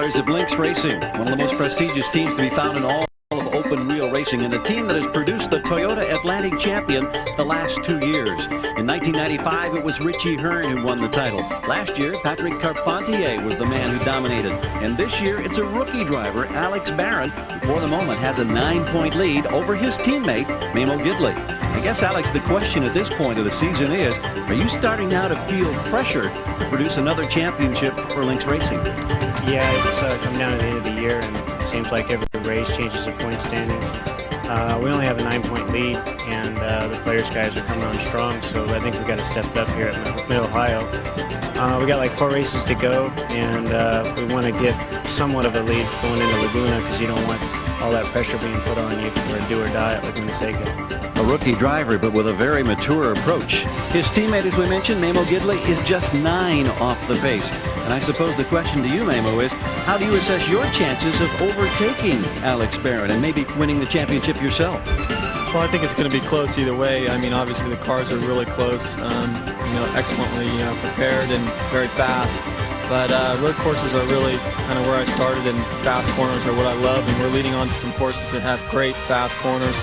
of Lynx Racing, one of the most prestigious teams to be found in all of open wheel racing, and a team that has produced the Toyota Atlantic champion the last 2 years. In 1995, it was Richie Hearn who won the title. Last year, Patrick Carpentier was the man who dominated. And this year, it's a rookie driver, Alex Barron, who for the moment has a 9-point lead over his teammate, Mamo Gidley. I guess, Alex, the question at this point of the season is, are you starting now to feel pressure to produce another championship for Lynx Racing? Yeah, it's coming down to the end of the year, and it seems like every race changes the point standings. We only have a 9-point lead, and the players guys are coming on strong, so I think we've got to step it up here at Mid-Ohio. We got like 4 races to go, and we want to get somewhat of a lead going into Laguna, because you don't want all that pressure being put on you for a do or die at Laguna Seca. A rookie driver, but with a very mature approach. His teammate, as we mentioned, Mamo Gidley, is just 9 off the pace. And I suppose the question to you, Mamo, is how do you assess your chances of overtaking Alex Barron and maybe winning the championship yourself? Well, I think it's going to be close either way. I mean, obviously the cars are really close, excellently prepared and very fast. But road courses are really kind of where I started, and fast corners are what I love. And we're leading on to some courses that have great fast corners.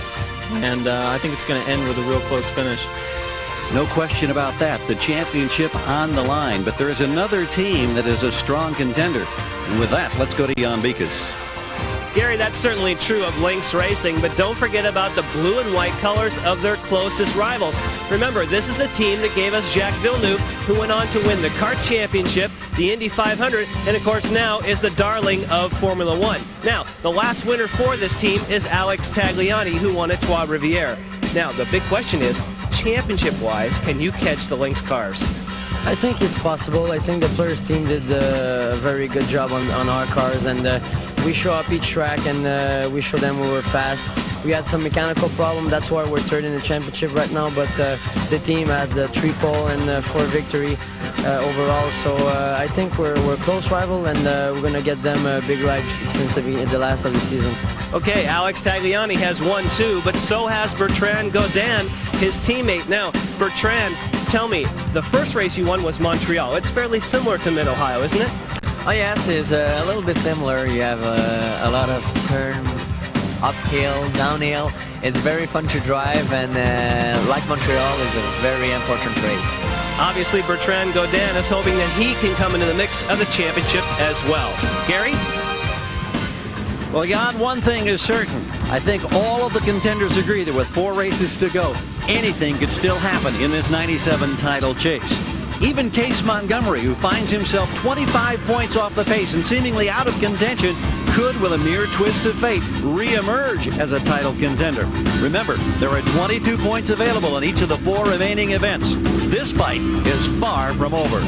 And I think it's going to end with a real close finish. No question about that. The championship on the line. But there is another team that is a strong contender. And with that, let's go to Jan Beekes. Gary, that's certainly true of Lynx Racing, but don't forget about the blue and white colors of their closest rivals. Remember, this is the team that gave us Jacques Villeneuve, who went on to win the kart championship, the Indy 500, and of course now is the darling of Formula One. Now, the last winner for this team is Alex Tagliani, who won at Trois Rivières. Now, the big question is, championship-wise, can you catch the Lynx cars? I think it's possible. I think the Players team did a very good job on our cars, and we show up each track and we show them we were fast. We had some mechanical problem, that's why we're third in the championship right now, but the team had 3 pole and 4 victory overall, so I think we're a close rival, and we're going to get them a big ride since the last of the season. Okay, Alex Tagliani has won too, but so has Bertrand Godin, his teammate. Now, Bertrand, tell me, the first race you won was Montreal. It's fairly similar to Mid-Ohio, isn't it? Oh yes, it's a little bit similar. You have a lot of turn, uphill, downhill. It's very fun to drive, and like Montreal is a very important race. Obviously, Bertrand Godin is hoping that he can come into the mix of the championship as well. Gary? Well, Jan, one thing is certain. I think all of the contenders agree that with 4 races to go, anything could still happen in this 97 title chase. Even Case Montgomery, who finds himself 25 points off the pace and seemingly out of contention, could, with a mere twist of fate, re-emerge as a title contender. Remember, there are 22 points available in each of the 4 remaining events. This fight is far from over.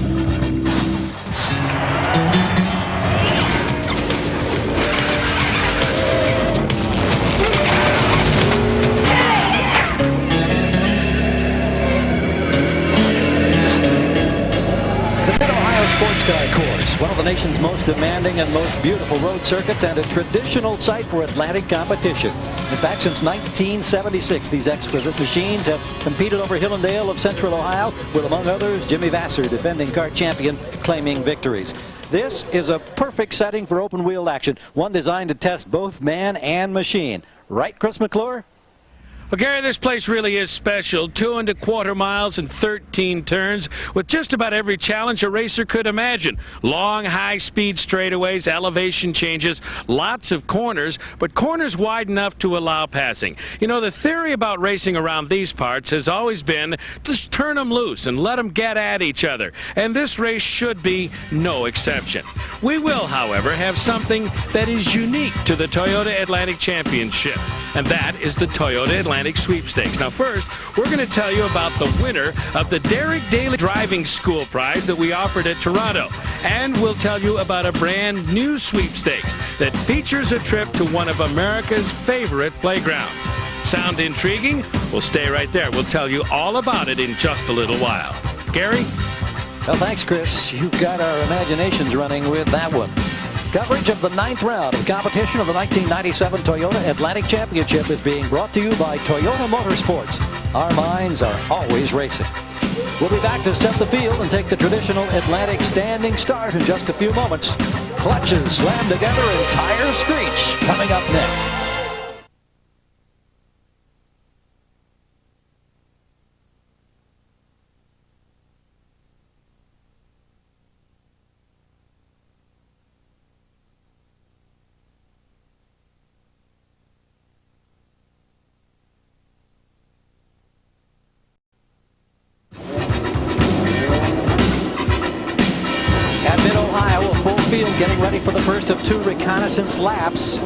Sports Car Course, one of the nation's most demanding and most beautiful road circuits, and a traditional site for Atlantic competition. In fact, since 1976, these exquisite machines have competed over hill and dale of Central Ohio, with, among others, Jimmy Vasser, defending kart champion, claiming victories. This is a perfect setting for open-wheel action, one designed to test both man and machine. Right, Chris McClure? Well, Gary, this place really is special. 2 1/4 miles and 13 turns with just about every challenge a racer could imagine. Long, high-speed straightaways, elevation changes, lots of corners, but corners wide enough to allow passing. You know, the theory about racing around these parts has always been just turn them loose and let them get at each other. And this race should be no exception. We will, however, have something that is unique to the Toyota Atlantic Championship, and that is the Toyota Atlantic Sweepstakes. Now, first, we're going to tell you about the winner of the Derek Daly Driving School Prize that we offered at Toronto. And we'll tell you about a brand new sweepstakes that features a trip to one of America's favorite playgrounds. Sound intriguing? Well, stay right there. We'll tell you all about it in just a little while. Gary? Well, thanks, Chris. You've got our imaginations running with that one. Coverage of the 9th round of competition of the 1997 Toyota Atlantic Championship is being brought to you by Toyota Motorsports. Our minds are always racing. We'll be back to set the field and take the traditional Atlantic standing start in just a few moments. Clutches slam together and tires screech. Coming up next. Getting ready for the first of 2 reconnaissance laps.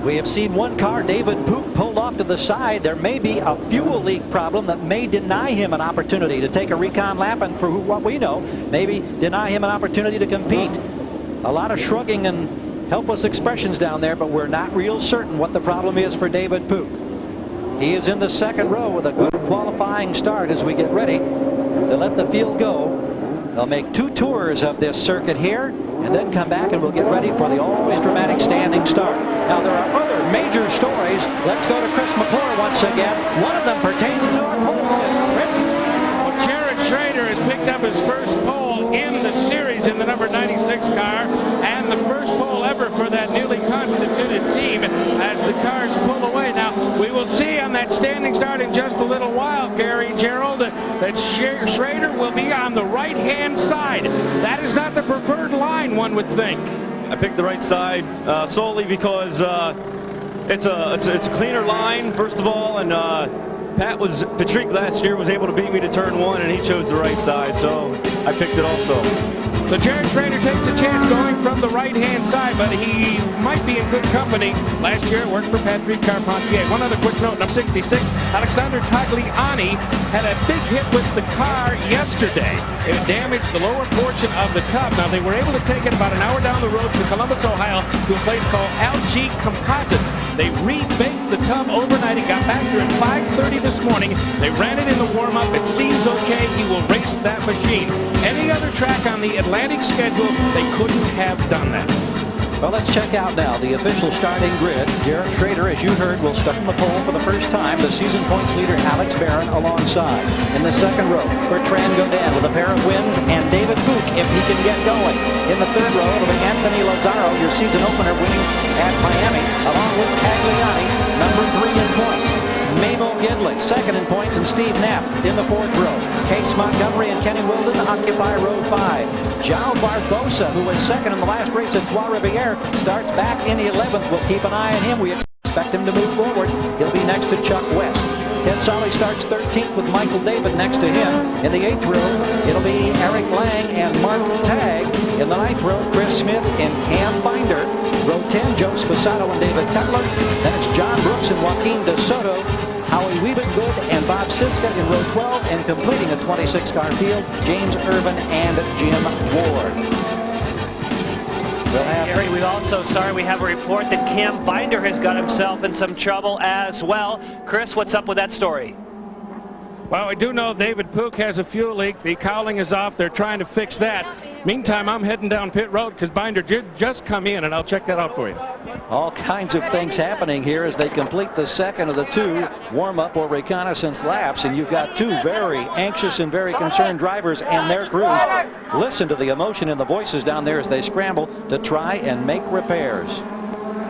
We have seen one car, David Pook, pulled off to the side. There may be a fuel leak problem that may deny him an opportunity to take a recon lap, and for what we know, maybe deny him an opportunity to compete. A lot of shrugging and helpless expressions down there, but we're not real certain what the problem is for David Pook. He is in the second row with a good qualifying start as we get ready to let the field go. They'll make 2 tours of this circuit here and then come back, and we'll get ready for the always dramatic standing start. Now, there are other major stories. Let's go to Chris McClure once again. One of them pertains to our pole sitter. Chris? Well, Jared Schrader has picked up his first pole in the series in the number 96 car, and the first pole ever for that newly constituted team as the cars pull away. Now, we will see on that standing start in just a little while, Gary Gerald, that Schrader will be on the right-hand side. That is not the preferred line, one would think. I picked the right side solely because it's a cleaner line, first of all, and Patrick last year was able to beat me to turn 1, and he chose the right side, so I picked it also. So Jared Schrader takes a chance going from the right-hand side, but he might be in good company. Last year it worked for Patrick Carpentier. One other quick note, number 66, Alexander Tagliani had a big hit with the car yesterday. It damaged the lower portion of the tub. Now, they were able to take it about an hour down the road to Columbus, Ohio, to a place called LG Composites. They rebaked the tub overnight. He got back here at 5:30 this morning. They ran it in the warm-up. It seems okay. He will race that machine. Any other track on the Atlantic schedule, they couldn't have done that. Well, let's check out now the official starting grid. Jared Schrader, as you heard, will start on the pole for the first time. The season points leader, Alex Barron, alongside. In the second row, Bertrand Godin with a pair of wins, and David Pook, if he can get going. In the third row, it'll be Anthony Lazzaro, your season opener, winning at Miami, along with Tagliani, number 3 in points. Mamo Gidley, second in points, and Steve Knapp in the fourth row. Case Montgomery and Kenny Wilden occupy row 5. João Barbosa, who was second in the last race at Trois Rivières, starts back in 11th. We'll keep an eye on him. We expect him to move forward. He'll be next to Chuck West. Ted Solly starts 13th with Michael David next to him. In the 8th row, it'll be Eric Lang and Mark Tagg. In the 9th row, Chris Smith and Cam Binder. Row 10, Joe Sposato and David Cutler. Then it's John Brooks and Joaquin De Soto, Howie Wiebengood and Bob Siska in row 12, and completing a 26-car field, James Irvin and Jim Ward. Gary, we have a report that Cam Binder has got himself in some trouble as well. Chris, what's up with that story? Well, we do know David Pook has a fuel leak. The cowling is off. They're trying to fix that. Meantime, I'm heading down pit road because Binder did just come in, and I'll check that out for you. All kinds of things happening here as they complete the second of the 2 warm-up or reconnaissance laps, and you've got 2 very anxious and very concerned drivers and their crews. Listen to the emotion in the voices down there as they scramble to try and make repairs.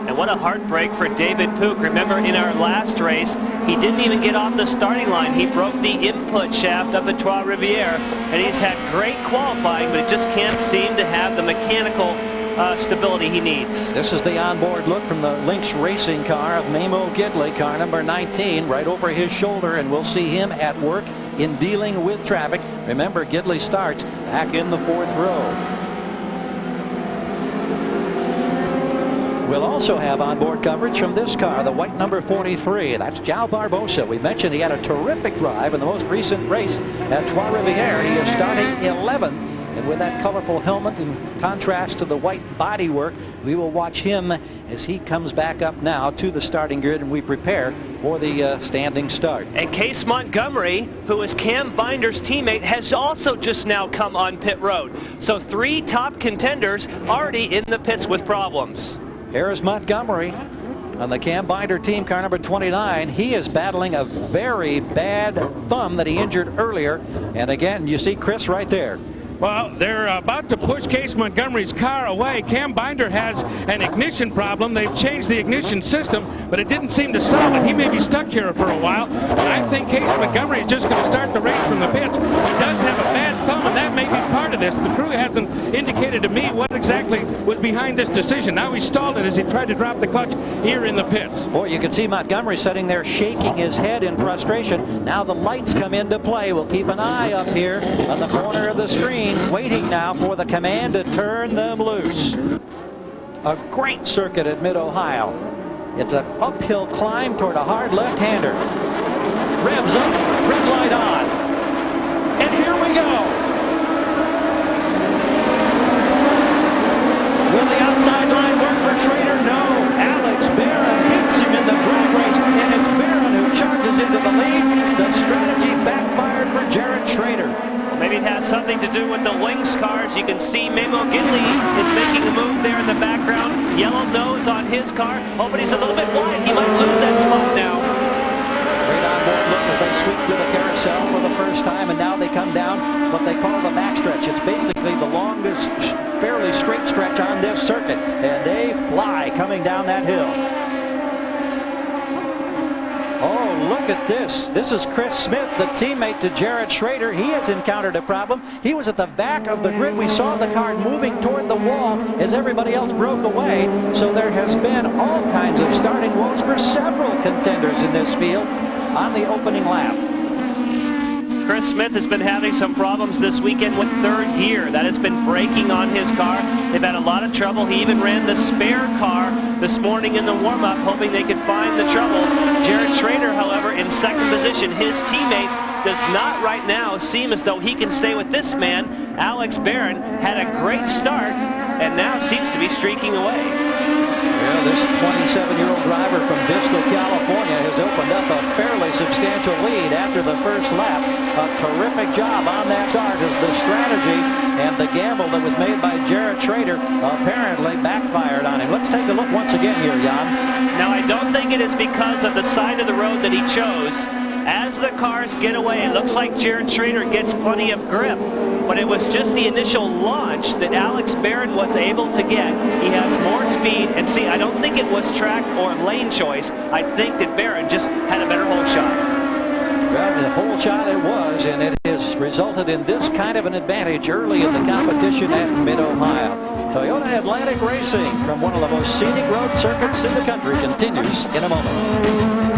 And what a heartbreak for David Pook. Remember, in our last race, he didn't even get off the starting line. He broke the input shaft up at Trois Rivières, and he's had great qualifying, but he just can't seem to have the mechanical stability he needs. This is the onboard look from the Lynx racing car of Mamo Gidley, car number 19, right over his shoulder, and we'll see him at work in dealing with traffic. Remember, Gidley starts back in the 4th row. We'll also have onboard coverage from this car, the white number 43. That's João Barbosa. We mentioned he had a terrific drive in the most recent race at Trois Rivières. He is starting 11th. And with that colorful helmet in contrast to the white bodywork, we will watch him as he comes back up now to the starting grid, and we prepare for the standing start. And Case Montgomery, who is Cam Binder's teammate, has also just now come on pit road. So 3 top contenders already in the pits with problems. Here's Montgomery on the Cam Binder team, car number 29. He is battling a very bad thumb that he injured earlier. And again, you see Chris right there. Well, they're about to push Case Montgomery's car away. Cam Binder has an ignition problem. They've changed the ignition system, but it didn't seem to solve it. He may be stuck here for a while. And I think Case Montgomery is just going to start the race from the pits. He does have a bad thumb, and that may be part of this. The crew hasn't indicated to me what exactly was behind this decision. Now he stalled it as he tried to drop the clutch here in the pits. Boy, you can see Montgomery sitting there shaking his head in frustration. Now the lights come into play. We'll keep an eye up here on the corner of the screen, waiting now for the command to turn them loose. A great circuit at Mid-Ohio. It's an uphill climb toward a hard left-hander. Revs up, red light on. And here we go. Will the outside line work for Schrader? No. Alex Barron beats him in the drag race, and it's Barron who charges into the lead. The strategy backfired for Jared Schrader. Maybe it has something to do with the Lynx cars. You can see Memo Gidley is making a move there in the background. Yellow nose on his car. Oh, but he's a little bit wide. He might lose that spot now. Great onboard look as they sweep through the carousel for the first time, and now they come down what they call the backstretch. It's basically the longest, fairly straight stretch on this circuit, and they fly coming down that hill. Oh, look at this. This is Chris Smith, the teammate to Jared Schrader. He has encountered a problem. He was at the back of the grid. We saw the car moving toward the wall as everybody else broke away. So there has been all kinds of starting woes for several contenders in this field on the opening lap. Chris Smith has been having some problems this weekend with third gear. That has been braking on his car. They've had a lot of trouble. He even ran the spare car this morning in the warm-up, hoping they could find the trouble. Jared Schrader, however, in second position. His teammate does not right now seem as though he can stay with this man. Alex Barron had a great start and now seems to be streaking away. Yeah, this 27-year-old driver from Bristol, California has opened up a fairly substantial lead after the first lap. A terrific job on that start as the strategy and the gamble that was made by Jared Schrader apparently backfired on him. Let's take a look once again here, Jan. Now, I don't think it is because of the side of the road that he chose. As the cars get away, it looks like Jared Schrader gets plenty of grip. But it was just the initial launch that Alex Barron was able to get. He has more speed. And see, I don't think it was track or lane choice. I think that Barron just had a better hole shot. Well, the whole shot it was, and it has resulted in this kind of an advantage early in the competition at Mid-Ohio. Toyota Atlantic Racing from one of the most scenic road circuits in the country continues in a moment.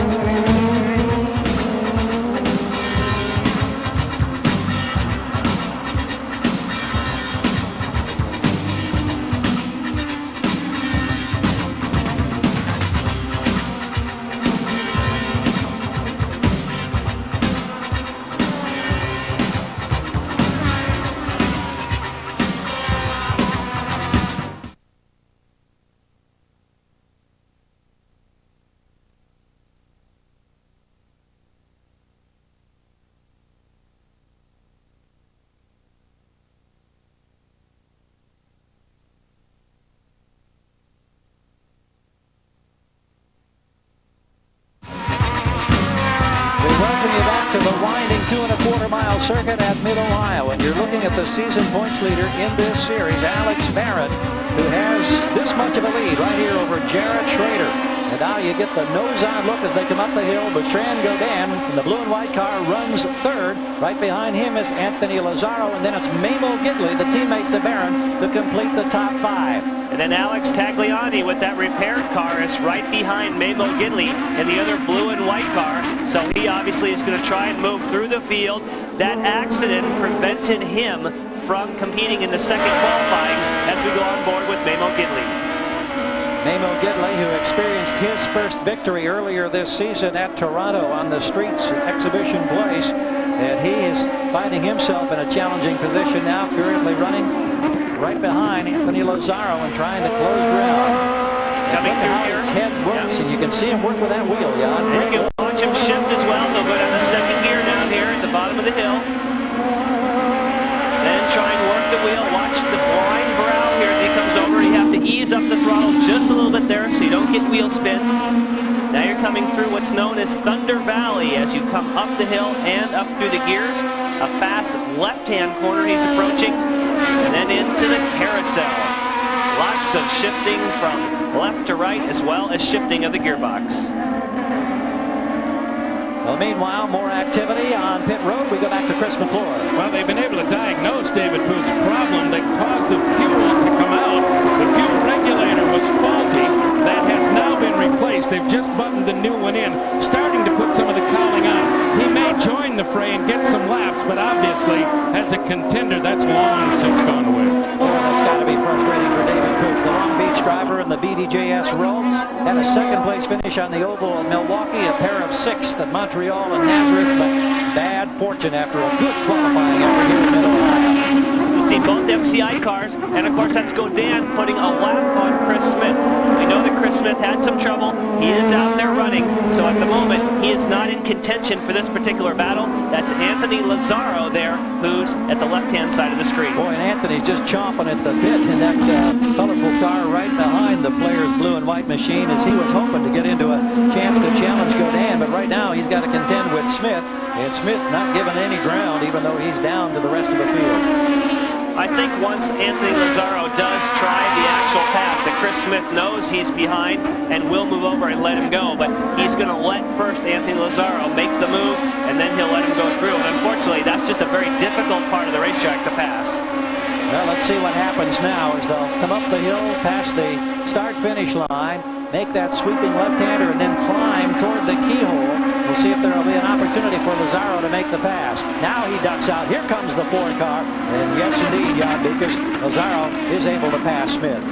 To the winding 2.25-mile circuit at Mid-Ohio, and you're looking at the season points leader in this series, Alex Barron, who has this much of a lead right here over Jared Schrader. And now you get the nose-on look as they come up the hill. Bertrand Godin in the blue and white car runs third. Right behind him is Anthony Lazzaro, and then it's Memo Gidley, the teammate to Barron, to complete the top five. And then Alex Tagliani with that repaired car is right behind Memo Gidley in the other blue and white car. So he obviously is going to try and move through the field. That accident prevented him from competing in the second qualifying as we go on board with Memo Gidley. Memo Gidley, who experienced his first victory earlier this season at Toronto on the streets exhibition place. And he is finding himself in a challenging position now, currently running right behind Anthony Lazzaro and trying to close ground. Coming through how here. His head works, and you can see him work with that wheel, Jan. And you can watch him shift as well. They'll go down to second gear down here at the bottom of the hill. Then try and work the wheel. Watch the blind brow here as he comes over. You have to ease ease up the throttle just a little bit there so you don't get wheel spin. Now you're coming through what's known as Thunder Valley as you come up the hill and up through the gears. A fast left-hand corner he's approaching, and then into the carousel. Lots of shifting from left to right as well as shifting of the gearbox. Well, meanwhile, more activity on pit road. We go back to Chris McClure. Well, they've been able to diagnose David Booth's problem that caused the fuel to come out. The fuel regulator was faulty. That has now been replaced. They've just buttoned the new one in, starting to put some of the cowling on. He may join the fray and get some laps, but obviously, as a contender, that's long since gone away. Boy, that's got to be frustrating for David Booth. The Long Beach driver in the BDJS Rolls had a second-place finish on the oval in Milwaukee, a pair of sixth at Montreal and Nazareth, but bad fortune after a good qualifying effort here in Mid-Ohio. You see both MCI cars, and of course that's Godin putting a lap on Chris Smith. We know that Chris Smith had some trouble. He is out there running, so at the moment he is not in contention for this particular battle. That's Anthony Lazzaro there, who's at the left-hand side of the screen. Boy, and Anthony's just chomping at the bit in that colorful car right behind the player's blue and white machine, as he was hoping to get into a chance to challenge Godin, but right now he's got to contend with Smith, and Smith not giving any ground even though he's down to the rest of the field. I think once Anthony Lazzaro does try the actual pass, that Chris Smith knows he's behind and will move over and let him go, but he's going to let first Anthony Lazzaro make the move, and then he'll let him go through. And unfortunately, that's just a very difficult part of the racetrack to pass. Well, let's see what happens now as they'll come up the hill past the start-finish line, make that sweeping left-hander, and then climb toward the keyhole. We'll see if there will be an opportunity for Lazzaro to make the pass. Now he ducks out. Here comes the Ford car. And yes, indeed, Jan, because Lazzaro is able to pass Smith.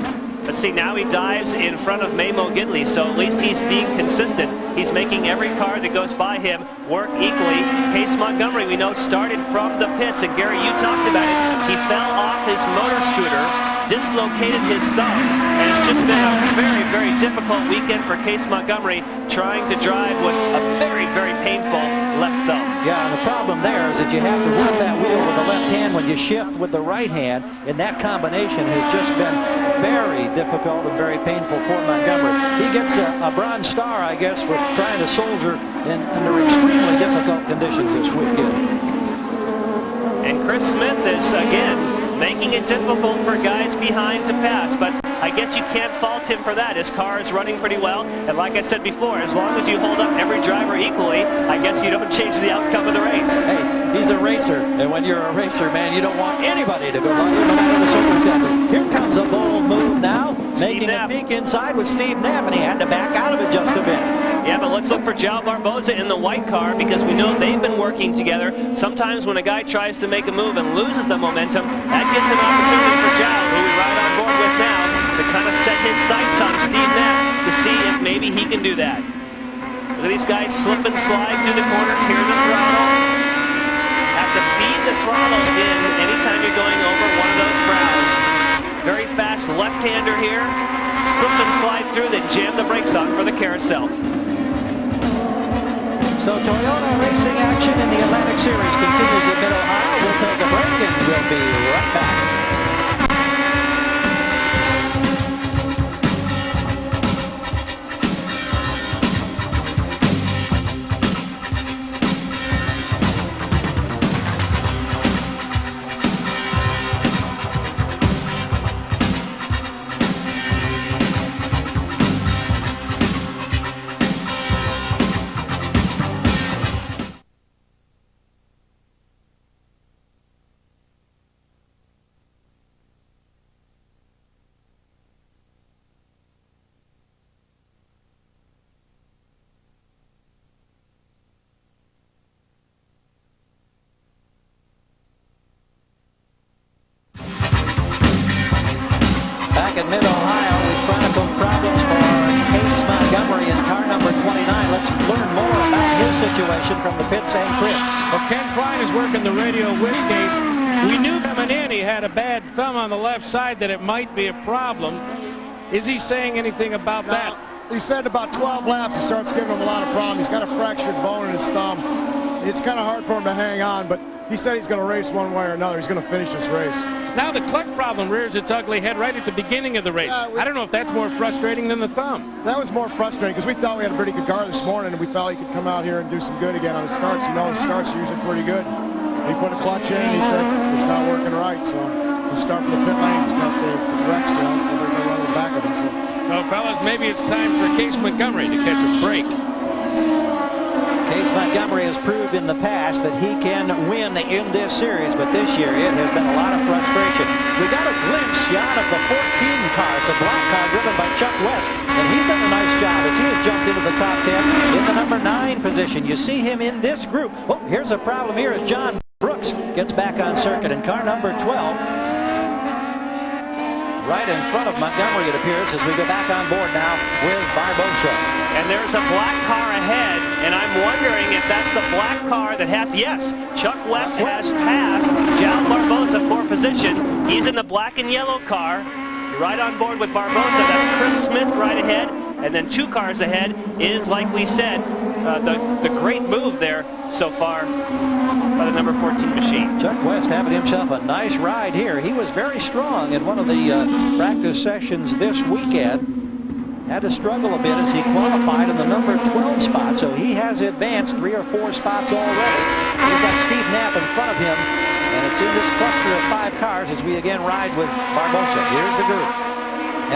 But see, now he dives in front of Mamo Gidley, so at least he's being consistent. He's making every car that goes by him work equally. Case Montgomery, we know, started from the pits, and Gary, you talked about it. He fell off his motor scooter, dislocated his thumb, and it's just been a very, very difficult weekend for Case Montgomery trying to drive with a very, very painful left thumb. Yeah, and the problem there is that you have to work that wheel with the left hand when you shift with the right hand, and that combination has just been very difficult and very painful for Montgomery. He gets a bronze star, I guess, for trying to soldier under extremely difficult conditions this weekend. And Chris Smith is, again, making it difficult for guys behind to pass, but I guess you can't fault him for that. His car is running pretty well, and like I said before, as long as you hold up every driver equally, I guess you don't change the outcome of the race. Hey, he's a racer, and when you're a racer, man, you don't want anybody to go by you no matter the circumstances. Here comes a bold move now, making a peek inside with Steve Knapp, and he had to back out of it just a bit. Yeah, but let's look for João Barbosa in the white car, because we know they've been working together. Sometimes when a guy tries to make a move and loses the momentum, that gives an opportunity for João, who we're right on board with now, to kind of set his sights on Steve Knapp to see if maybe he can do that. Look at these guys slip and slide through the corners. Here the throttle. Have to feed the throttle in anytime you're going over one of those brows. Very fast left-hander here. Slip and slide through, then jam the brakes on for the carousel. So Toyota racing action in the Atlantic Series continues at Mid-Ohio. We'll take a break and we'll be right back. Back at Mid-Ohio, we've chronicled problems for Case Montgomery in car number 29. Let's learn more about his situation from the pits and Chris. Well, Ken Klein is working the radio with Case. We knew coming in he had a bad thumb on the left side, that it might be a problem. Is he saying anything about that? He said about 12 laps it starts giving him a lot of problems. He's got a fractured bone in his thumb. it's kind of hard for him to hang on, but he said he's going to race one way or another. He's going to finish this race. Now the clutch problem rears its ugly head right at the beginning of the race. I don't know if that's more frustrating than the thumb. That was more frustrating because we thought we had a pretty good car this morning, and we felt he could come out here and do some good again on the starts. You know, the starts are usually pretty good. He put a clutch in, and he said it's not working right, so he'll start from the pit lane. He's got the wrecks, so they're going to run the back of him. So, fellas, maybe it's time for Case Montgomery to catch a break. Case Montgomery has proved in the past that he can win in this series, but this year it has been a lot of frustration. We got a glimpse, Jan, of the 14 car. It's a black car driven by Chuck West, and he's done a nice job as he has jumped into the top 10 in the number 9 position. You see him in this group. Oh, here's a problem here as John Brooks gets back on circuit in car number 12. Right in front of Montgomery, it appears, as we go back on board now with Barbosa. And there's a black car ahead, and I'm wondering if that's the black car that has, yes, Chuck West has passed Jal Barbosa for position. He's in the black and yellow car, right on board with Barbosa. That's Chris Smith right ahead, and then 2 cars ahead is, like we said, the great move there so far by the number 14 machine. Chuck West having himself a nice ride here. He was very strong in one of the practice sessions this weekend. Had to struggle a bit as he qualified in the number 12 spot, so he has advanced 3 or 4 spots already. He's got Steve Knapp in front of him, and it's in this cluster of 5 cars as we again ride with Barbosa. Here's the group.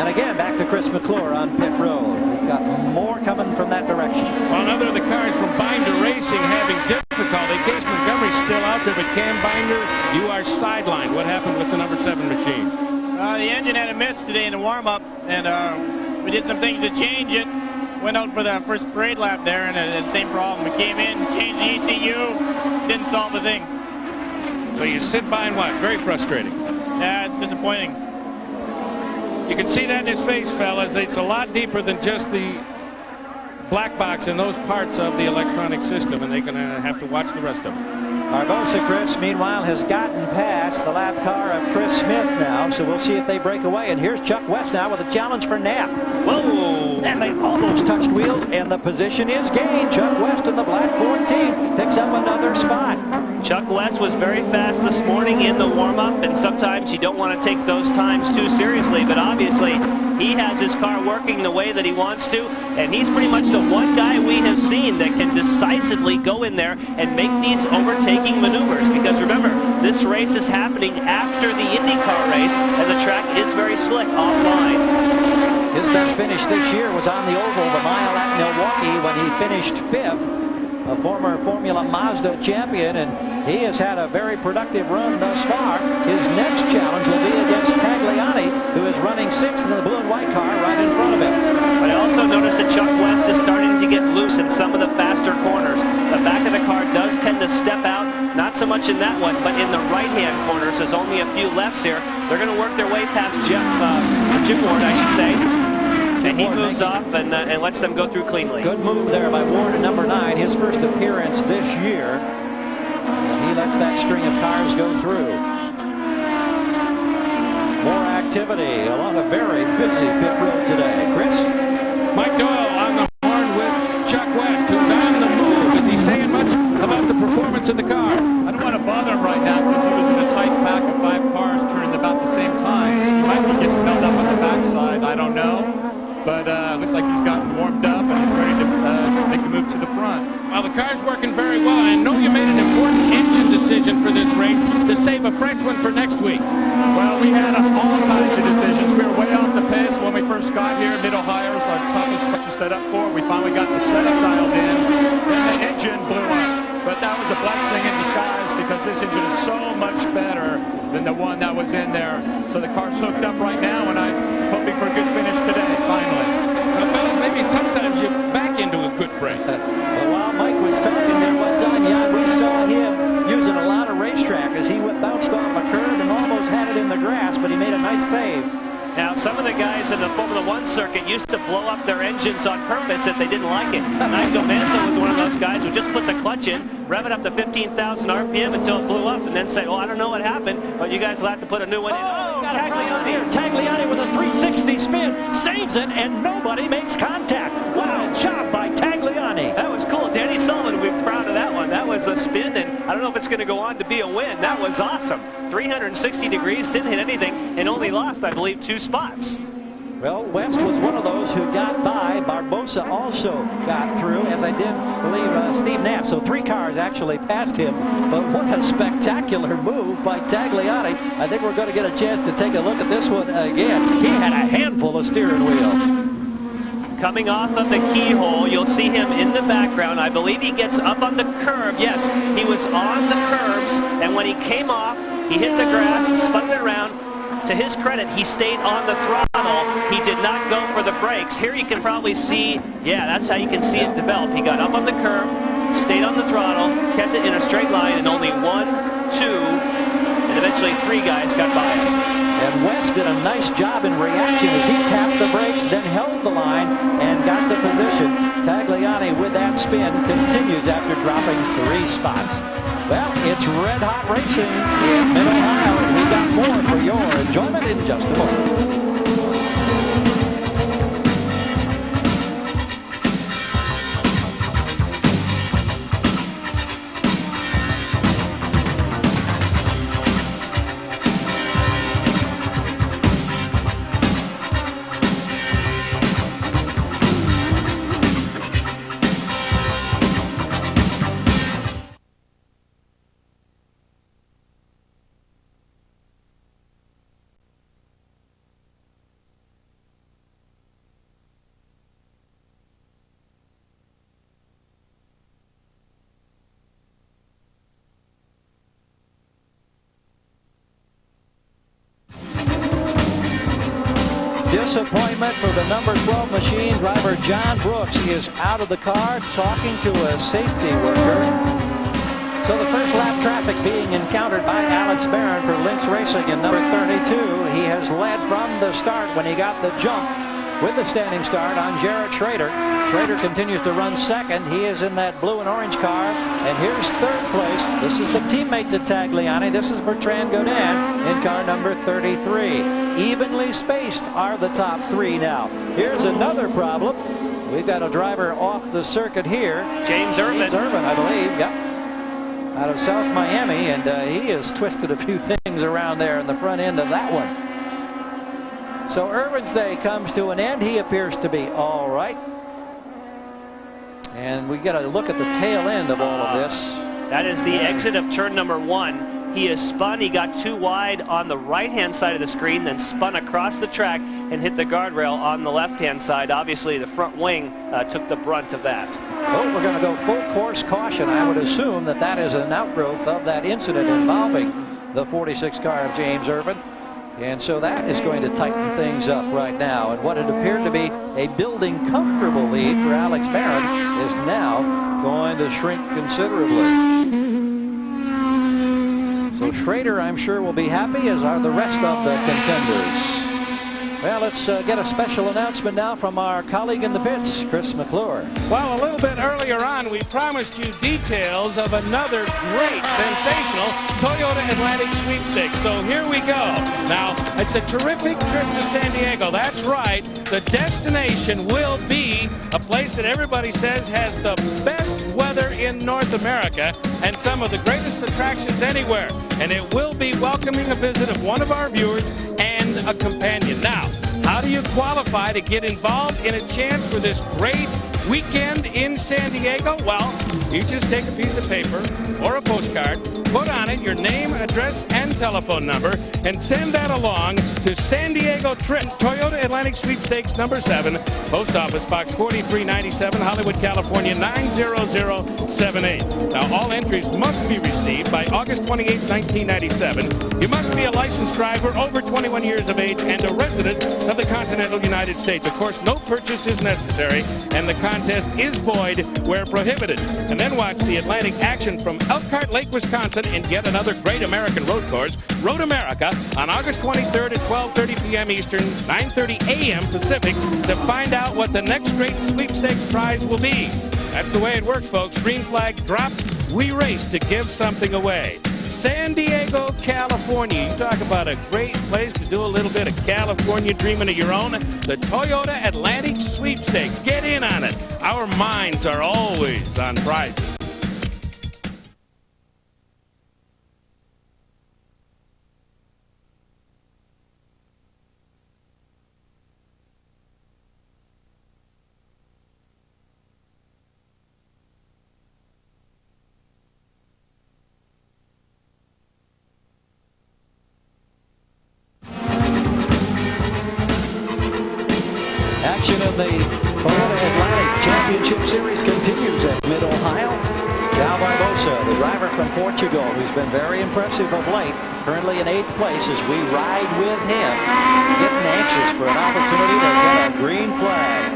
And again, back to Chris McClure on pit road. We've got more coming from that direction. Well, another of the cars from Binder Racing having difficulty. Case Montgomery's still out there, but Cam Binder, you are sidelined. What happened with the number 7 machine? The engine had a miss today in the warm-up, and we did some things to change it. Went out for the first parade lap there, and the same problem. We came in, changed the ECU, didn't solve the thing. So you sit by and watch. Very frustrating. Yeah, it's disappointing. You can see that in his face, fellas. It's a lot deeper than just the black box in those parts of the electronic system, and they're going to have to watch the rest of them. Barbosa, Chris, meanwhile, has gotten past the lap car of Chris Smith now, so we'll see if they break away. And here's Chuck West now with a challenge for Knapp. Whoa! And they almost touched wheels, and the position is gained. Chuck West in the black 14 picks up another spot. Chuck West was very fast this morning in the warm-up, and sometimes you don't want to take those times too seriously, but obviously he has his car working the way that he wants to, and he's pretty much the one guy we have seen that can decisively go in there and make these overtaking maneuvers, because remember, this race is happening after the IndyCar race, and the track is very slick offline. His best finish this year was on the oval, the mile at Milwaukee, when he finished 5th. A former Formula Mazda champion, and he has had a very productive run thus far. His next challenge will be against Tagliani, who is running 6th in the blue and white car right in front of him. But I also noticed that Chuck West is starting to get loose in some of the faster corners. The back of the car does tend to step out, not so much in that one, but in the right-hand corners. There's only a few lefts here. They're going to work their way past Jim Ward, I should say. And he moves off and lets them go through cleanly. Good move there by Ward at number 9, his first appearance this year. And he lets that string of cars go through. More activity along a very busy pit road today. Chris? Mike Doyle on the horn with Chuck West, who's on the move. Is he saying much about the performance of the car? I don't want to bother him right now because he was in a tight pack of 5 cars turning about the same time. He might be getting filled up on the backside. I don't know. But looks like he's gotten warmed up and he's ready to make the move to the front. Well, the car's working very well. I know you made an important engine decision for this race to save a fresh one for next week. Well, we had all kinds of decisions. We were way off the pace when we first got here. Mid-Ohio was our toughest track to set up for. We finally got the setup dialed in. Then the engine blew up. But that was a blessing in disguise because this engine is so much better than the one that was in there. So the car's hooked up right now, and I'm hoping for a good finish today, finally. Well, fellas, maybe sometimes you back into a good break. Well, while Mike was talking there one time, yeah, we saw him using a lot of racetrack as he bounced off a curb and almost had it in the grass, but he made a nice save. Now, some of the guys in the Formula One circuit used to blow up their engines on purpose if they didn't like it. Nigel Mansell was one of those guys who just put the clutch in, rev it up to 15,000 RPM until it blew up, and then say, "Oh, I don't know what happened, but you guys will have to put a new one in." Oh, got a problem here. Tagliani with a 360 spin, saves it, and nobody makes contact. Wow, job by Tagliani. That was cool. Danny Sullivan would be proud of that one. That was was a spin, and I don't know if it's going to go on to be a win. That was awesome. 360 degrees, didn't hit anything, and only lost, I believe, 2 spots. Well, West was one of those who got by. Barbosa also got through, as I did believe Steve Knapp. So 3 cars actually passed him. But what a spectacular move by Tagliani. I think we're going to get a chance to take a look at this one again. He had a handful of steering wheel. Coming off of the keyhole, you'll see him in the background. I believe he gets up on the curb. Yes, he was on the curbs, and when he came off, he hit the grass, spun it around. To his credit, he stayed on the throttle. He did not go for the brakes. Here you can probably see, yeah, that's how you can see it develop. He got up on the curb, stayed on the throttle, kept it in a straight line, and only 1, 2, and eventually 3 guys got by him. And West did a nice job in reaction as he tapped the brakes, then held the line and got the position. Tagliani, with that spin, continues after dropping 3 spots. Well, it's red-hot racing in Mid-Ohio, and we got more for your enjoyment in just a moment. Disappointment for the number 12 machine. Driver John Brooks is out of the car talking to a safety worker. So the first lap traffic being encountered by Alex Barron for Lynx Racing in number 32. He has led from the start when he got the jump with the standing start on Jarrett Schrader. Schrader continues to run second. He is in that blue and orange car. And here's third place. This is the teammate to Tagliani. This is Bertrand Godin in car number 33. Evenly spaced are the top 3 now. Here's another problem. We've got a driver off the circuit here. James Irvin. James Irvin, I believe. Yep. Out of South Miami, and he has twisted a few things around there in the front end of that one. So Irvin's day comes to an end. He appears to be all right. And we get a look at the tail end of all of this. That is the exit of turn number 1. He is spun. He got too wide on the right-hand side of the screen, then spun across the track and hit the guardrail on the left-hand side. Obviously, the front wing took the brunt of that. Oh, we're going to go full course caution. I would assume that that is an outgrowth of that incident involving the 46 car of James Irvin. And so that is going to tighten things up right now. And what had appeared to be a building comfortable lead for Alex Barron is now going to shrink considerably. So Schrader, I'm sure, will be happy, as are the rest of the contenders. Well, let's get a special announcement now from our colleague in the pits, Chris McClure. Well, a little bit earlier on, we promised you details of another great, sensational Toyota Atlantic sweepstakes. So here we go. Now, it's a terrific trip to San Diego. That's right. The destination will be a place that everybody says has the best weather in North America and some of the greatest attractions anywhere. And it will be welcoming a visit of one of our viewers and a companion. Now, how do you qualify to get involved in a chance for this great weekend in San Diego? Well, you just take a piece of paper or a postcard, put on it your name, address, and telephone number, and send that along to San Diego Trip, Toyota Atlantic Sweepstakes number 7, Post Office Box 4397, Hollywood, California 90078. Now, all entries must be received by August 28, 1997. You must be a licensed driver over 21 years of age and a resident of the continental United States. Of course, no purchase is necessary, and the contest is void where prohibited. And then watch the Atlantic action from Elkhart Lake, Wisconsin, and yet another great American road course, Road America, on August 23rd at 12:30 p.m. Eastern, 9:30 a.m. Pacific, to find out what the next great sweepstakes prize will be. That's the way it works, folks. Green flag drops, we race to give something away. San Diego, California. You talk about a great place to do a little bit of California dreaming of your own. The Toyota Atlantic Sweepstakes. Get in on it. Our minds are always on prizes. the Toyota Atlantic Championship Series continues at Mid-Ohio. João Barbosa, the driver from Portugal, who's been very impressive of late, currently in 8th place as we ride with him, getting anxious for an opportunity to get a green flag.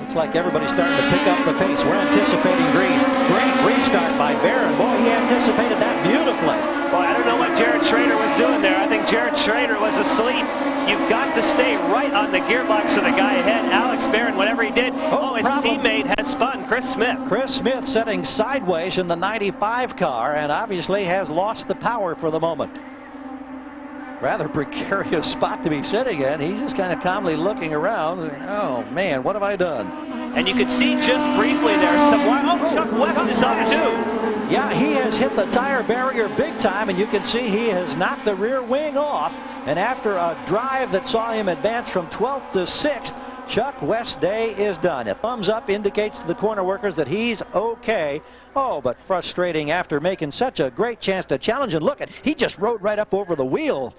Looks like everybody's starting to pick up the pace. We're anticipating green. Great restart by Barron. Boy, he anticipated that beautifully. Boy, I don't know what Jared Schrader was doing there. I think Jared Schrader was asleep. You've got to stay right on the gearbox of the guy ahead. Alex Barron, whatever he did, his teammate has spun, Chris Smith. Chris Smith setting sideways in the 95 car and obviously has lost the power for the moment. Rather precarious spot to be sitting in. He's just kind of calmly looking around. Oh, man, what have I done? And you could see just briefly there someone. Oh, Chuck West is on too. Yeah, he has hit the tire barrier big time, and you can see he has knocked the rear wing off. And after a drive that saw him advance from 12th to 6th, Chuck West's day is done. A thumbs up indicates to the corner workers that he's okay. Oh, but frustrating after making such a great chance to challenge. And look, he just rode right up over the wheel.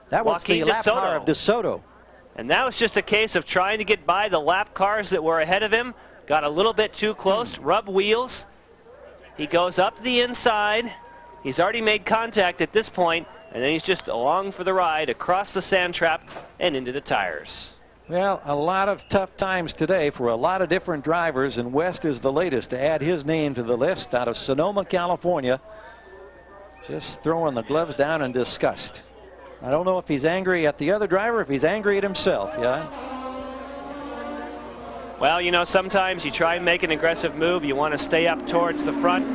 That was the lap car of DeSoto. And that was just a case of trying to get by the lap cars that were ahead of him. Got a little bit too close, rubbed wheels. He goes up to the inside. He's already made contact at this point, and then he's just along for the ride across the sand trap and into the tires. Well, a lot of tough times today for a lot of different drivers, and West is the latest to add his name to the list out of Sonoma, California. Just throwing the gloves down in disgust. I don't know if he's angry at the other driver, if he's angry at himself, yeah? Well, you know, sometimes you try and make an aggressive move. You want to stay up towards the front,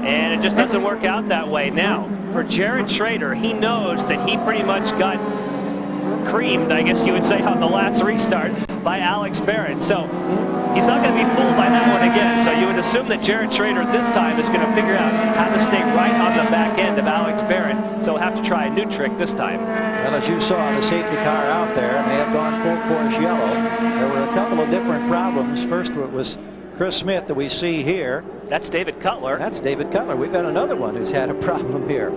and it just doesn't work out that way. Now, for Jared Schrader, he knows that he pretty much got creamed, I guess you would say, on the last restart by Alex Barron. So he's not going to be fooled by that one again. So you would assume that Jared Schrader this time is going to figure out how to stay right on the back end of Alex Barron. So we'll have to try a new trick this time. Well, as you saw, the safety car out there, and they have gone full course yellow. There were a couple of different problems. First, it was Chris Smith that we see here. That's David Cutler. That's David Cutler. We've got another one who's had a problem here.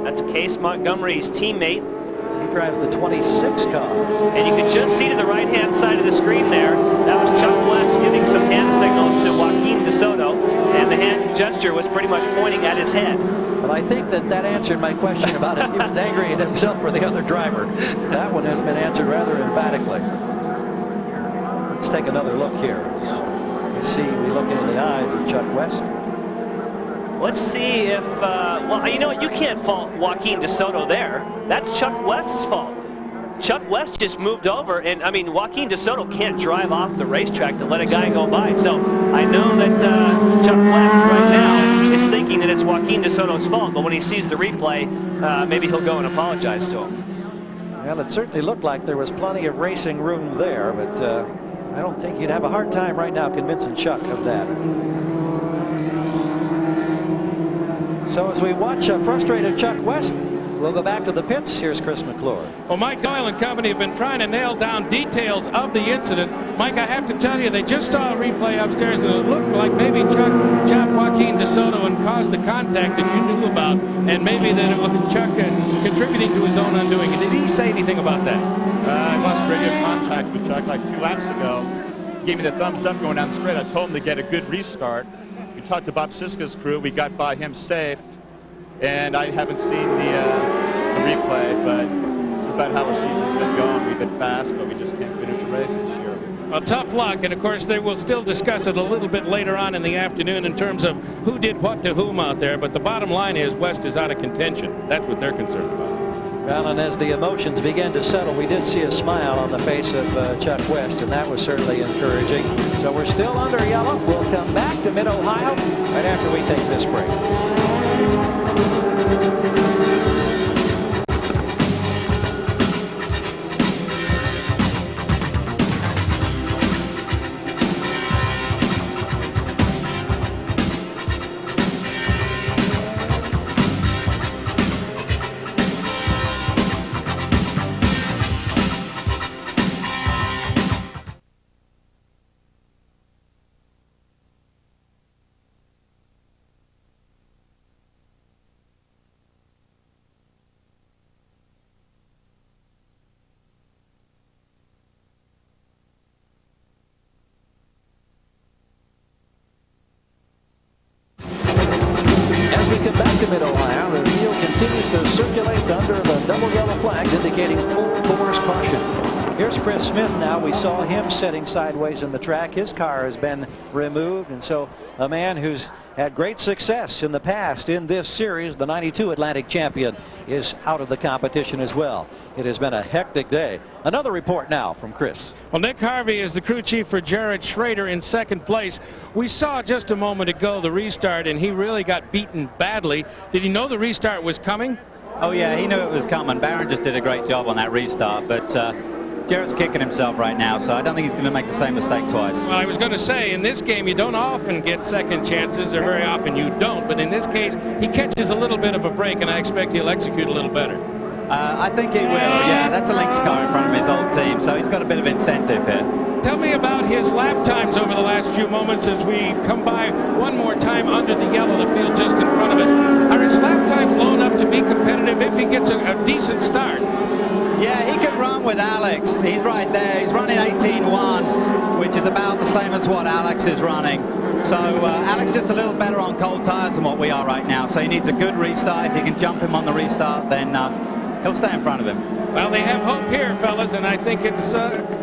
That's Case Montgomery's teammate. He drives the 26 car. And you can just see to the right-hand side of the screen there, that was Chuck West giving some hand signals to Joaquin DeSoto, and the hand gesture was pretty much pointing at his head. Well, I think that answered my question about if he was angry at himself or the other driver. That one has been answered rather emphatically. Let's take another look here. We look into the eyes of Chuck West. Let's see if, well, you know what? You can't fault Joaquin DeSoto there. That's Chuck West's fault. Chuck West just moved over, and I mean, Joaquin DeSoto can't drive off the racetrack to let a guy go by. So I know that Chuck West right now is thinking that it's Joaquin DeSoto's fault, but when he sees the replay, maybe he'll go and apologize to him. Well, it certainly looked like there was plenty of racing room there, but I don't think you'd have a hard time right now convincing Chuck of that. So as we watch a frustrated Chuck West, we'll go back to the pits. Here's Chris McClure. Well, Mike Doyle and company have been trying to nail down details of the incident. Mike, I have to tell you, they just saw a replay upstairs, and it looked like maybe Chuck chopped Joaquin DeSoto and caused the contact that you knew about, and maybe that it was Chuck contributing to his own undoing. Did he say anything about that? I lost radio contact with Chuck like 2 laps ago. He gave me the thumbs up going down the straight. I told him to get a good restart. We talked to Bob Siska's crew. We got by him safe. And I haven't seen the replay, but this is about how our season's been going. We've been fast, but we just can't finish a race this year. Well, tough luck, and of course they will still discuss it a little bit later on in the afternoon in terms of who did what to whom out there, but the bottom line is West is out of contention. That's what they're concerned about. Well, and as the emotions began to settle, we did see a smile on the face of Chuck West, and that was certainly encouraging. So we're still under yellow. We'll come back to Mid-Ohio right after we take this break. to Mid-Ohio. The wheel continues to circulate under the double yellow flags indicating full course caution. Here's Chris Smith now. We saw him sitting sideways in the track. His car has been removed, and so a man who's had great success in the past in this series, the '92 Atlantic champion, is out of the competition as well. It has been a hectic day. Another report now from Chris. Well, Nick Harvey is the crew chief for Jared Schrader in second place. We saw just a moment ago the restart, and he really got beaten badly. Did he know the restart was coming? Oh yeah, he knew it was coming. Barron just did a great job on that restart, but Jared's kicking himself right now, so I don't think he's going to make the same mistake twice. Well, I was going to say, in this game, you don't often get second chances, or very often you don't, but in this case, he catches a little bit of a break, and I expect he'll execute a little better. I think he will, yeah. That's a Lynx car in front of his old team, so he's got a bit of incentive here. Tell me about his lap times over the last few moments as we come by one more time under the yellow, the field just in front of us. Are his lap times low enough to be competitive if he gets a decent start? Yeah, he could run with Alex. He's right there. He's running 18.1, which is about the same as what Alex is running. So Alex is just a little better on cold tires than what we are right now. So he needs a good restart. If you can jump him on the restart, then he'll stay in front of him. Well, they have hope here, fellas, and I think it's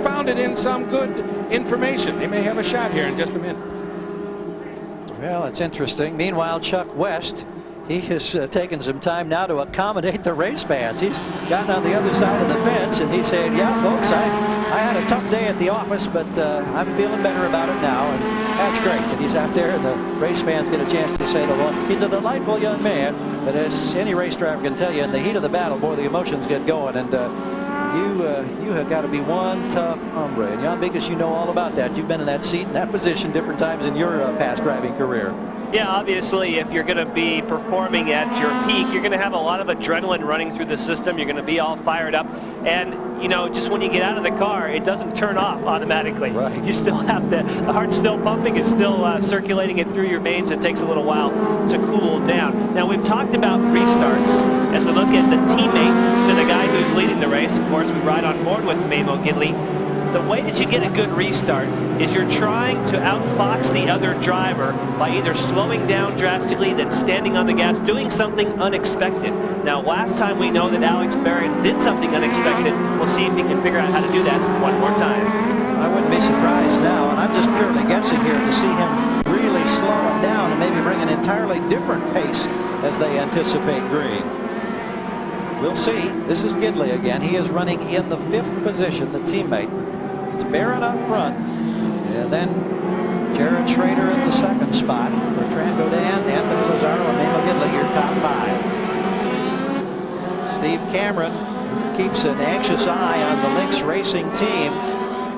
founded in some good information. They may have a shot here in just a minute. Well, it's interesting. Meanwhile, Chuck West, he has taken some time now to accommodate the race fans. He's gotten on the other side of the fence, and he said, yeah, folks, I had a tough day at the office, but I'm feeling better about it now. And that's great that he's out there and the race fans get a chance to say hello. He's a delightful young man, but as any race driver can tell you, in the heat of the battle, boy, the emotions get going. And you have got to be one tough hombre. And Jan Bigas, you know all about that. You've been in that seat, in that position different times in your past driving career. Yeah, obviously, if you're going to be performing at your peak, you're going to have a lot of adrenaline running through the system. You're going to be all fired up. And, you know, just when you get out of the car, it doesn't turn off automatically. Right. You still have the heart's still pumping. It's still circulating it through your veins. It takes a little while to cool down. Now, we've talked about restarts as we look at the teammate to the guy who's leading the race. Of course, we ride on board with Mamo Gidley. The way that you get a good restart is you're trying to outfox the other driver by either slowing down drastically, then standing on the gas, doing something unexpected. Now, last time we know that Alex Barron did something unexpected. We'll see if he can figure out how to do that one more time. I wouldn't be surprised now, and I'm just purely guessing here, to see him really slow it down and maybe bring an entirely different pace as they anticipate green. We'll see. This is Gidley again. He is running in the 5th position, the teammate. It's Barron up front, and then Jared Schrader in the 2nd spot. Bertrand Godin, Anthony Lazaro, and Mamo Gidley, your top 5. Steve Cameron keeps an anxious eye on the Lynx Racing team.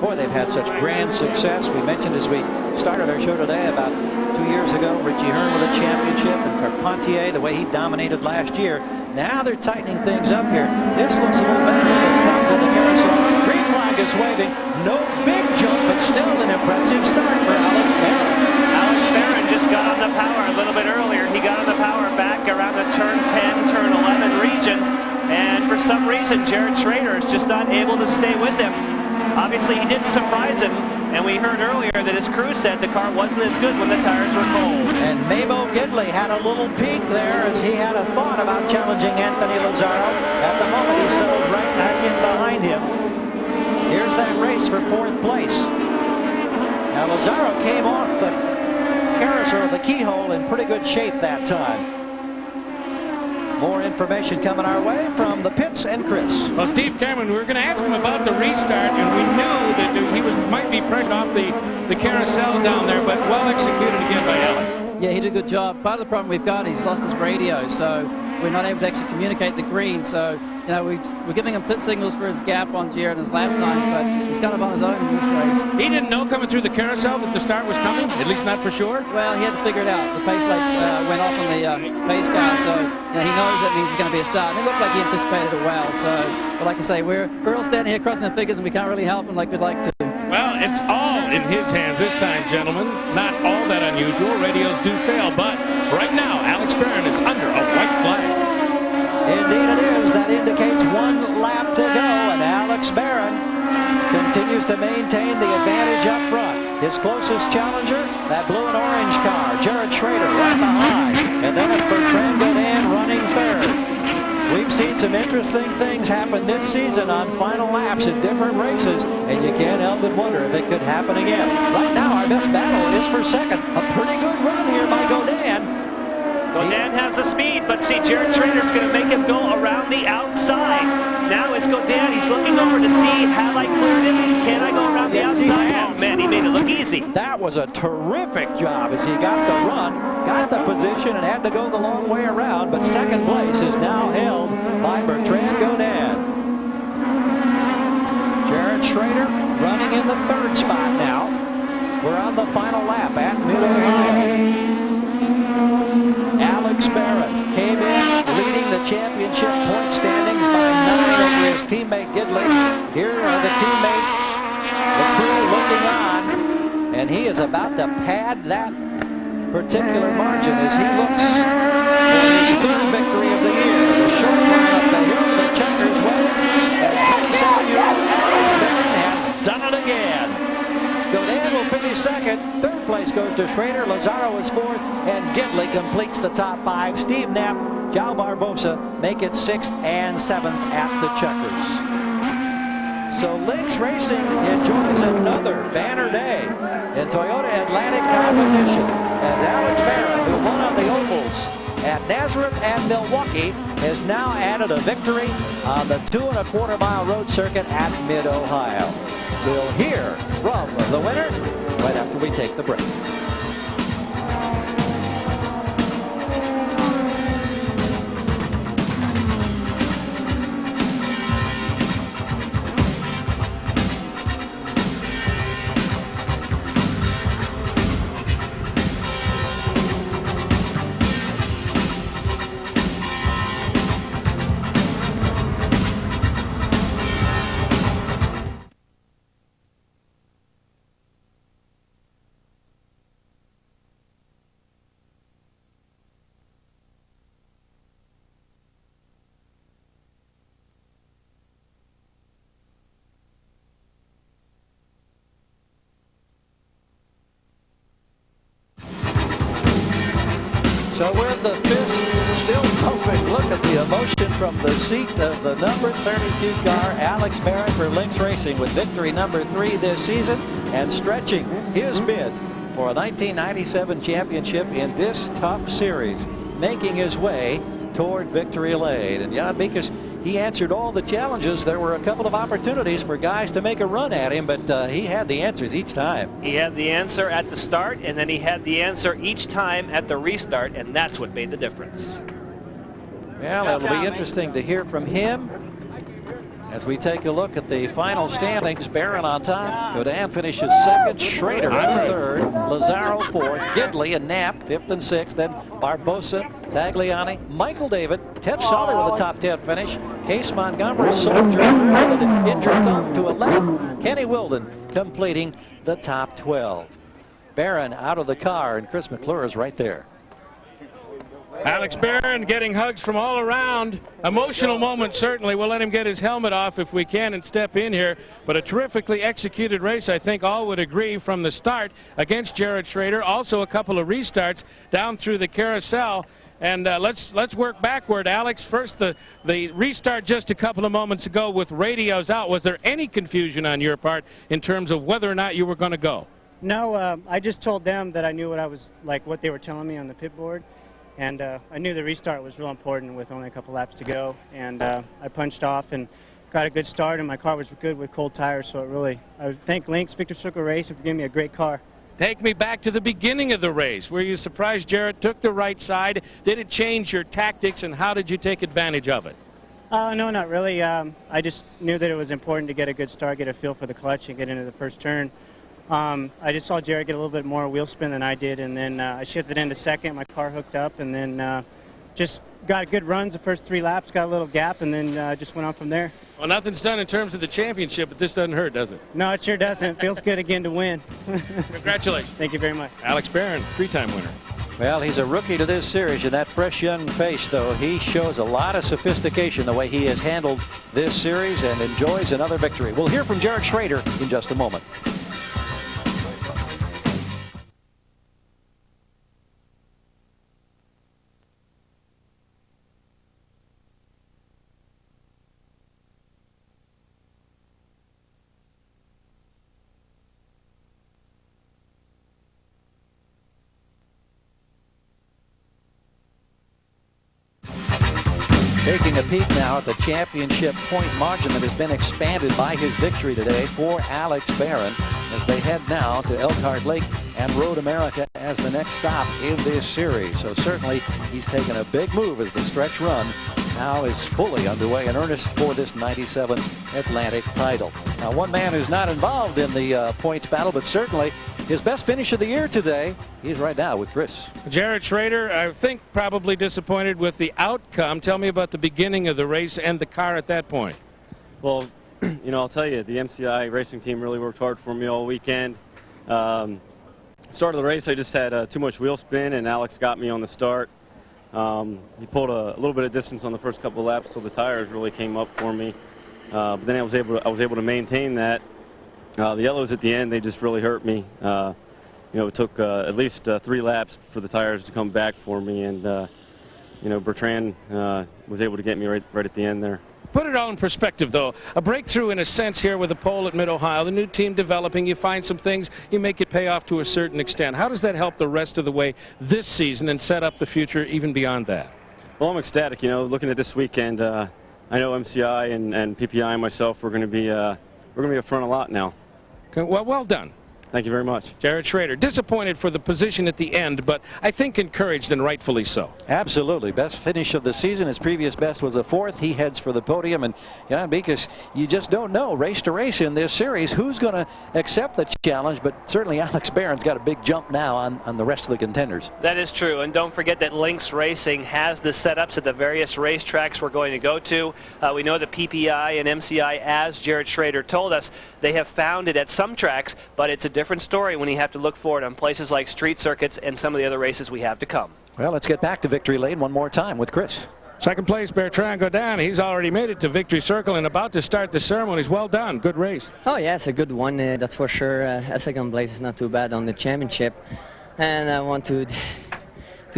Boy, they've had such grand success. We mentioned as we started our show today about 2 years ago, Richie Hearn with a championship, and Carpentier, the way he dominated last year. Now they're tightening things up here. This looks a little better as they come to the carousel. Green flag is waving. No big jump, but still an impressive start for Alex Barron. Alex Barron just got on the power a little bit earlier. He got on the power back around the turn 10, turn 11 region. And for some reason, Jared Schrader is just not able to stay with him. Obviously, he didn't surprise him. And we heard earlier that his crew said the car wasn't as good when the tires were cold. And Mamo Gidley had a little peek there as he had a thought about challenging Anthony Lazaro. At the moment, he settles right back in behind him. Here's that race for 4th place. Now, Lazaro came off the carousel, the keyhole, in pretty good shape that time. More information coming our way from the pits and Chris. Well, Steve Cameron, we were going to ask him about the restart, and we knew that he might be pressured off the carousel down there, but well executed again by Alex. Yeah, he did a good job. Part of the problem we've got, he's lost his radio, so we're not able to actually communicate the green. So, you know, we're giving him pit signals for his gap on Jared and his lap time, but he's kind of on his own in this race. He didn't know coming through the carousel that the start was coming, at least not for sure? Well, he had to figure it out. The pace lights went off on the pace car, so you know, he knows that means it's going to be a start. And it looked like he anticipated it well. So, but like I say, we're all standing here crossing the figures, and we can't really help him like we'd like to. Well, it's all in his hands this time, gentlemen. Not all that unusual. Radios do fail, but right now, Alex Barron is under a white flag. Indeed it is. That indicates 1 lap to go, and Alex Barron continues to maintain the advantage up front. His closest challenger, that blue and orange car, Jared Schrader, right behind. And then it's Bertrand Godin running third. We've seen some interesting things happen this season on final laps in different races, and you can't help but wonder if it could happen again. Right now, our best battle is for second. A pretty good run here by Godin. Godin has the speed, but see, Jared Schrader's going to make him go around the outside. Now it's Godin. He's looking over to see, have I cleared it? Can I go around the outside? Oh, man, he made it look easy. That was a terrific job as he got the run, got the position, and had to go the long way around. But second place is now held by Bertrand Godin. Jared Schrader running in the third spot now. We're on the final lap at Mid-Ohio. Alex Barron came in leading the championship point standings by 9 over his teammate Gidley. Here are the teammates, the crew looking on, and he is about to pad that particular margin as he looks for his third victory of the year. The short line up the hill, the checkers way, and Alex Barron has done it again. Godin will finish second. Third place goes to Schrader. Lazaro is fourth, and Gidley completes the top 5. Steve Knapp, João Barbosa make it 6th and 7th at the checkers. So Lynx Racing enjoys another banner day in Toyota Atlantic competition as Alex Barron, who won on the ovals at Nazareth and Milwaukee, has now added a victory on the 2¼ mile road circuit at Mid-Ohio. We'll hear from the winner right after we take the break. So with the fist still pumping, look at the emotion from the seat of the number 32 car, Alex Barron for Lynx Racing with victory number 3 this season and stretching his bid for a 1997 championship in this tough series, making his way toward victory lane. And Jan Beekes, he answered all the challenges. There were a couple of opportunities for guys to make a run at him, but he had the answers each time. He had the answer at the start, and then he had the answer each time at the restart, and that's what made the difference. Well, it'll be interesting to hear from him as we take a look at the final standings. Barron on top. Godin finishes second. Schrader in third. Lazaro fourth. Gidley and Knapp 5th and 6th. Then Barbosa, Tagliani, Michael David, Ted Solly with a top 10 finish. Case Montgomery soldier with an injured thumb to 11. Kenny Wilden completing the top 12. Barron out of the car, and Chris McClure is right there. Alex Barron getting hugs from all around. Emotional moment, certainly. We'll let him get his helmet off if we can and step in here. But a terrifically executed race, I think all would agree, from the start against Jared Schrader. Also a couple of restarts down through the carousel. And let's work backward, Alex. First, the restart just a couple of moments ago with radios out. Was there any confusion on your part in terms of whether or not you were going to go? No, I just told them that I knew what they were telling me on the pit board. And I knew the restart was real important with only a couple laps to go. And I punched off and got a good start, and my car was good with cold tires. So I thank Lynx, Victor Circle Racing for giving me a great car. Take me back to the beginning of the race. Were you surprised Jared took the right side? Did it change your tactics, and how did you take advantage of it? No, not really. I just knew that it was important to get a good start, get a feel for the clutch, and get into the first turn. I just saw Jared get a little bit more wheel spin than I did, and then I shifted into second. My car hooked up, and then just got good runs the first 3 laps, got a little gap, and then just went on from there. Well, nothing's done in terms of the championship, but this doesn't hurt, does it? No, it sure doesn't. Feels good again to win. Congratulations. Thank you very much. Alex Barron, 3-time winner. Well, he's a rookie to this series, and that fresh young face, though, he shows a lot of sophistication the way he has handled this series and enjoys another victory. We'll hear from Jared Schrader in just a moment. Taking a peek now at the championship point margin that has been expanded by his victory today for Alex Barron as they head now to Elkhart Lake and Road America as the next stop in this series. So certainly he's taken a big move as the stretch run now is fully underway in earnest for this 97 Atlantic title. Now, one man who's not involved in the points battle, but certainly his best finish of the year today, he's right now with Chris. Jared Schrader, I think probably disappointed with the outcome. Tell me about the beginning of the race and the car at that point. Well, you know, I'll tell you, the MCI racing team really worked hard for me all weekend. Start of the race, I just had too much wheel spin, and Alex got me on the start. He pulled a little bit of distance on the first couple of laps till the tires really came up for me. But then I was able to maintain that. The yellows at the end, they just really hurt me. You know, it took at least 3 laps for the tires to come back for me, and you know, Bertrand was able to get me right at the end there. Put it all in perspective, though. A breakthrough in a sense here with the pole at Mid-Ohio, the new team developing, you find some things, you make it pay off to a certain extent. How does that help the rest of the way this season and set up the future even beyond that? Well, I'm ecstatic, you know, looking at this weekend. I know MCI and PPI and myself, we're going to be up front a lot now. Okay, well done. Thank you very much. Jared Schrader, disappointed for the position at the end, but I think encouraged and rightfully so. Absolutely. Best finish of the season. His previous best was a 4th. He heads for the podium. And, yeah, because you just don't know race to race in this series who's going to accept the challenge. But certainly Alex Barron's got a big jump now on the rest of the contenders. That is true. And don't forget that Lynx Racing has the setups at the various racetracks we're going to go to. We know the PPI and MCI, as Jared Schrader told us, they have found it at some tracks, but it's a different story when you have to look for it on places like street circuits and some of the other races we have to come. Well, let's get back to victory lane one more time with Chris. Second place, Bertrand Godin. He's already made it to victory circle and about to start the ceremonies. Well done. Good race. Oh, yeah, it's a good one. That's for sure. A second place is not too bad on the championship. And I want to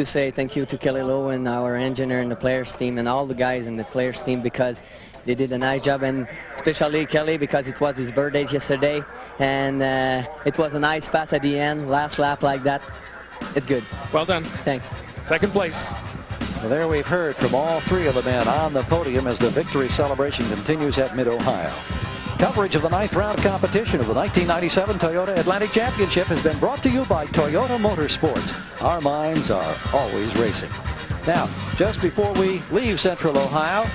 say thank you to Kelly Lowe and our engineer and the players team and all the guys in the players team, because they did a nice job, and especially Kelly because it was his birthday yesterday, and it was a nice pass at the end, last lap like that. It's good. Well done. Thanks. Second place. Well, there we've heard from all 3 of the men on the podium as the victory celebration continues at Mid-Ohio. Coverage of the 9th round competition of the 1997 Toyota Atlantic Championship has been brought to you by Toyota Motorsports. Our minds are always racing. Now, just before we leave Central Ohio,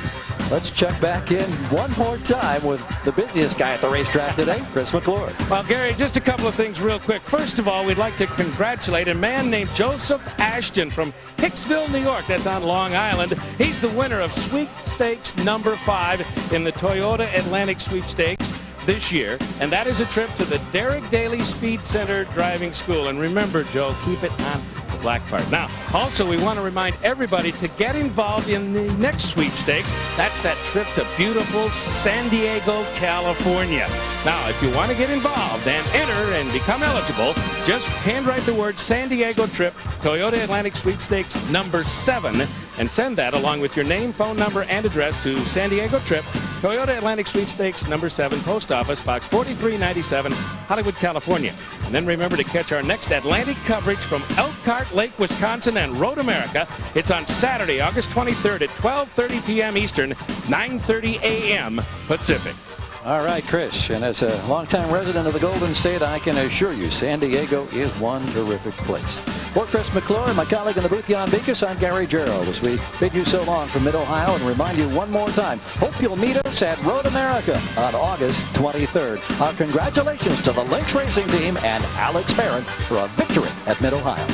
let's check back in one more time with the busiest guy at the racetrack today, Chris McClure. Well, Gary, just a couple of things real quick. First of all, we'd like to congratulate a man named Joseph Ashton from Hicksville, New York. That's on Long Island. He's the winner of sweepstakes number 5 in the Toyota Atlantic Sweepstakes this year, and that is a trip to the Derek Daly Speed Center Driving School. And remember, Joe, keep it on the black part. Now, also, we want to remind everybody to get involved in the next sweepstakes. That's that trip to beautiful San Diego, California. Now, if you want to get involved and enter and become eligible, just handwrite the word San Diego trip, Toyota Atlantic Sweepstakes number 7, and send that along with your name, phone number, and address to San Diego trip, Toyota Atlantic Sweepstakes number 7, Post Office, Box 4397, Hollywood, California. And then remember to catch our next Atlantic coverage from Elkhart Lake, Wisconsin and Road America. It's on Saturday, August 23rd at 12:30 p.m. Eastern, 9:30 a.m. Pacific. All right, Chris, and as a longtime resident of the Golden State, I can assure you San Diego is one terrific place. For Chris McClure and my colleague in the booth, Jan Beekes, I'm Gary Gerald, as we bid you so long from Mid-Ohio and remind you one more time, hope you'll meet us at Road America on August 23rd. Our congratulations to the Lynx Racing Team and Alex Barron for a victory at Mid-Ohio.